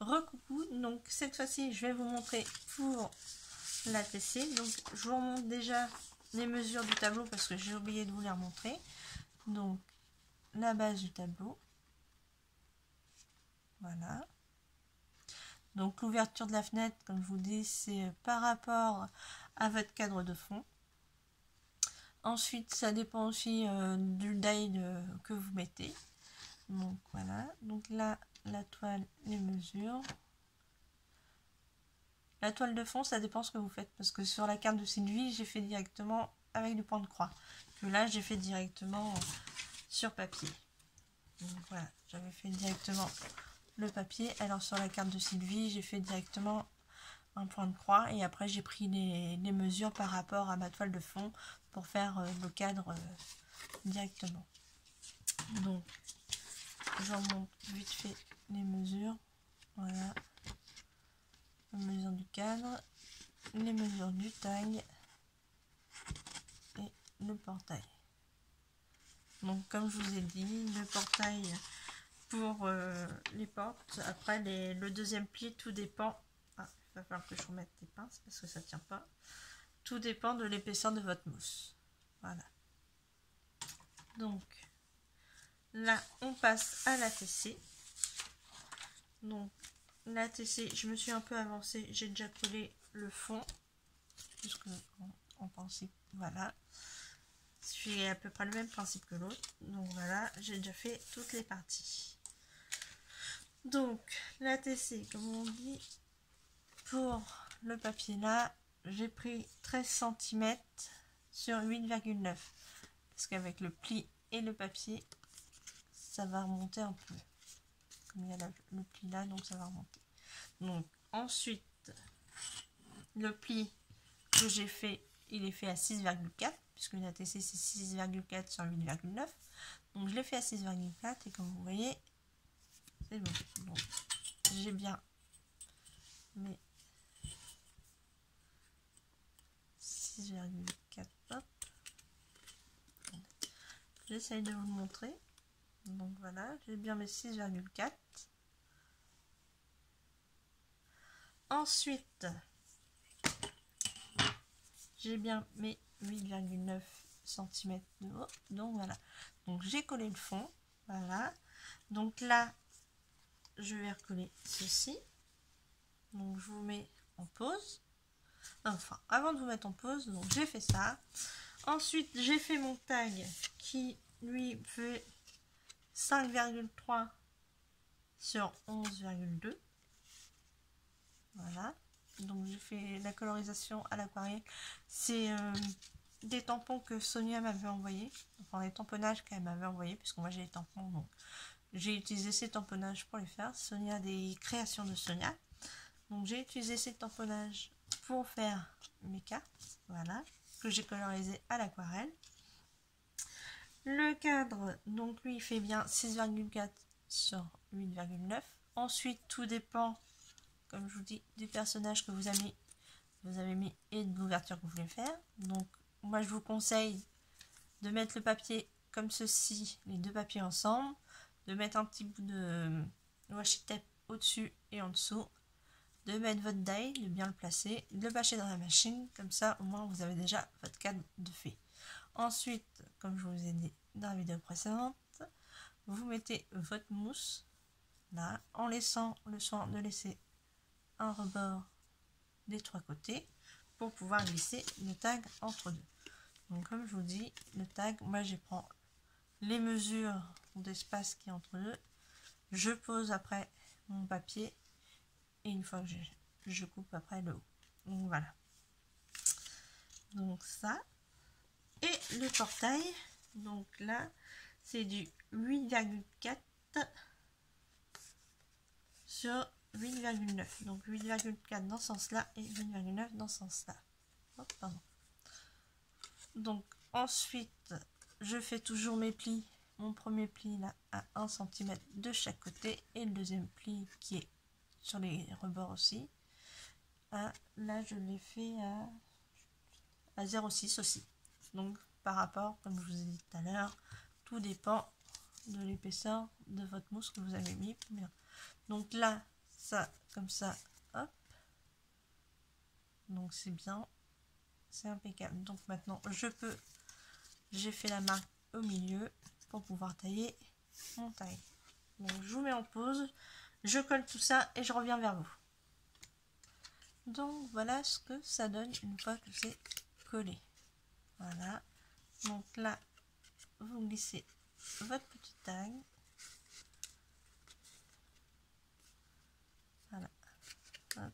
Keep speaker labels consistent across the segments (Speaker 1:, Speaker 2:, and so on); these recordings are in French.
Speaker 1: Recoucou, donc cette fois-ci je vais vous montrer pour la TC. Donc je vous remonte déjà les mesures du tableau parce que j'ai oublié de vous les remontrer. Donc la base du tableau, voilà. Donc l'ouverture de la fenêtre, comme je vous dis, c'est par rapport à votre cadre de fond. Ensuite ça dépend aussi du die que vous mettez. Donc voilà, donc là la toile, les mesures. La toile de fond, ça dépend ce que vous faites, parce que sur la carte de Sylvie, j'ai fait directement avec du point de croix. Que là, j'ai fait directement sur papier. Donc voilà, j'avais fait directement le papier. Alors sur la carte de Sylvie, j'ai fait directement un point de croix. Et après, j'ai pris les mesures par rapport à ma toile de fond pour faire le cadre directement. Donc, je remonte vite fait les mesures. Voilà. Les mesures du cadre, les mesures du tag et le portail. Donc comme je vous ai dit, le portail pour les portes, après le deuxième pli, tout dépend. Ah, il va falloir que je remette les pinces parce que ça tient pas. Tout dépend de l'épaisseur de votre mousse. Voilà. Donc là on passe à la TC. Donc la TC, je me suis un peu avancée, j'ai déjà collé le fond, puisque en principe, voilà, c'est à peu près le même principe que l'autre. Donc voilà, j'ai déjà fait toutes les parties. Donc la TC, comme on dit, pour le papier là, j'ai pris 13 cm sur 8,9 parce qu'avec le pli et le papier, ça va remonter un peu. Comme il y a le pli là, donc ça va remonter. Donc ensuite, le pli que j'ai fait, il est fait à 6,4 puisque la TC c'est 6,4 sur 8,9. Donc je l'ai fait à 6,4 et comme vous voyez, c'est bon. Donc j'ai bien mes 6,4. Hop. J'essaye de vous le montrer. Donc voilà, j'ai bien mes 6,4. Ensuite, j'ai bien mes 8,9 cm de haut. Donc voilà. Donc j'ai collé le fond. Voilà. Donc là, je vais recoller ceci. Donc je vous mets en pause. Enfin, avant de vous mettre en pause, donc j'ai fait ça. Ensuite, j'ai fait mon tag qui lui fait 5,3 sur 11,2. Voilà. Donc j'ai fait la colorisation à l'aquarelle. C'est des tampons que Sonia m'avait envoyé. Enfin, les tamponnages qu'elle m'avait envoyé, puisque moi j'ai les tampons. Donc j'ai utilisé ces tamponnages pour les faire. Sonia, des créations de Sonia. Donc j'ai utilisé ces tamponnages pour faire mes cartes. Voilà. Que j'ai colorisé à l'aquarelle. Le cadre, donc lui, il fait bien 6,4 sur 8,9. Ensuite, tout dépend, comme je vous dis, du personnage que vous avez mis et de l'ouverture que vous voulez faire. Donc, moi, je vous conseille de mettre le papier comme ceci, les deux papiers ensemble, de mettre un petit bout de washi tape au-dessus et en dessous, de mettre votre die, de bien le placer, de le bâcher dans la machine, comme ça, au moins, vous avez déjà votre cadre de fait. Ensuite, comme je vous ai dit dans la vidéo précédente, vous mettez votre mousse là, en laissant le soin de laisser un rebord des trois côtés pour pouvoir glisser le tag entre deux. Donc comme je vous dis, le tag, moi je prends les mesures d'espace qui est entre deux, je pose après mon papier et une fois que je coupe après le haut. Donc voilà. Donc ça. Et le portail, donc là, c'est du 8,4 sur 8,9. Donc 8,4 dans ce sens-là et 8,9 dans ce sens-là. Oh, pardon. Donc ensuite, je fais toujours mes plis. Mon premier pli là à 1 cm de chaque côté et le deuxième pli qui est sur les rebords aussi. Là, je l'ai fait à 0,6 aussi. Donc par rapport, comme je vous ai dit tout à l'heure, tout dépend de l'épaisseur de votre mousse que vous avez mis. Donc là, ça comme ça, hop. Donc c'est bien, c'est impeccable. Donc maintenant j'ai fait la marque au milieu pour pouvoir tailler mon taille. Donc je vous mets en pause, je colle tout ça et je reviens vers vous. Donc voilà ce que ça donne une fois que c'est collé. Voilà, donc là vous glissez votre petite taille. Voilà. Hop.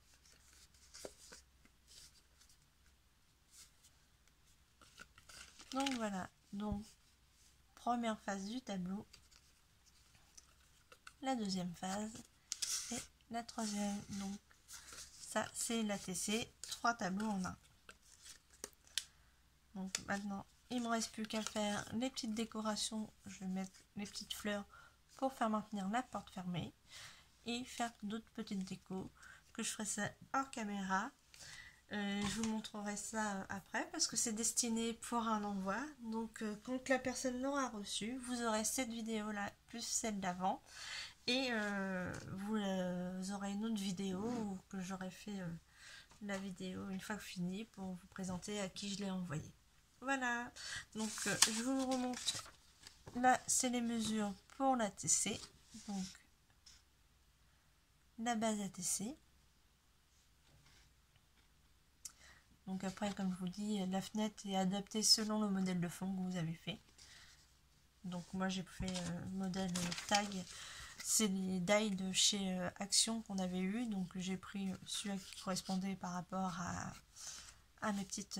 Speaker 1: Donc voilà, donc première phase du tableau, la deuxième phase et la troisième. Donc ça c'est la TC, 3 tableaux en un. Donc maintenant il me reste plus qu'à faire les petites décorations. Je vais mettre les petites fleurs pour faire maintenir la porte fermée et faire d'autres petites décos que je ferai ça hors caméra. Je vous montrerai ça après parce que c'est destiné pour un envoi. Donc quand la personne l'aura reçu, vous aurez cette vidéo là plus celle d'avant et vous aurez une autre vidéo que j'aurai fait la vidéo une fois finie pour vous présenter à qui je l'ai envoyé. Voilà, donc je vous remonte. Là c'est les mesures pour la TC, donc la base ATC. Donc après, comme je vous dis, la fenêtre est adaptée selon le modèle de fond que vous avez fait. Donc moi j'ai fait modèle taille. C'est les die de chez Action qu'on avait eu. Donc j'ai pris celui qui correspondait par rapport à mes petites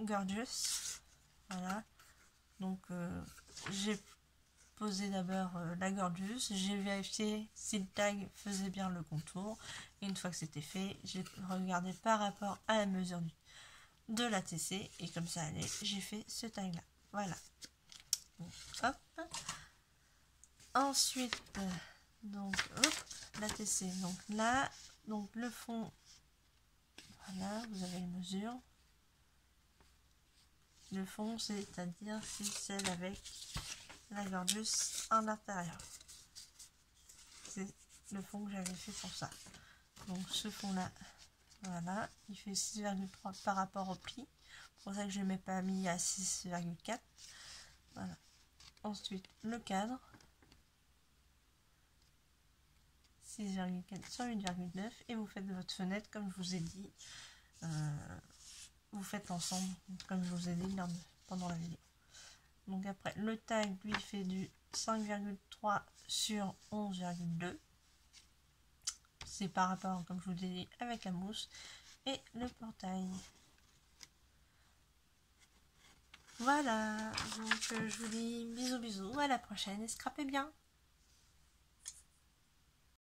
Speaker 1: gorgeous. Voilà. Donc j'ai posé d'abord la gorgeous. J'ai vérifié si le tag faisait bien le contour. Et une fois que c'était fait, j'ai regardé par rapport à la mesure de la TC et comme ça allait, j'ai fait ce taille là. Voilà. Donc, hop. Ensuite, donc hop, la TC. Donc là, donc le fond. Voilà, vous avez les mesures. Le fond, c'est-à-dire c'est celle avec la gorgeous en intérieur. C'est le fond que j'avais fait pour ça. Donc ce fond là. Voilà, il fait 6,3 par rapport au pli. C'est pour ça que je ne l'ai pas mis à 6,4. Voilà. Ensuite, le cadre. 6,4 sur 8,9. Et vous faites votre fenêtre comme je vous ai dit. Vous faites l'ensemble comme je vous ai dit pendant la vidéo. Donc après, le tag lui fait du 5,3 sur 11,2. C'est par rapport, comme je vous ai dit, avec la mousse et le portail. Voilà, donc je vous dis bisous bisous, à la prochaine et scrapez bien.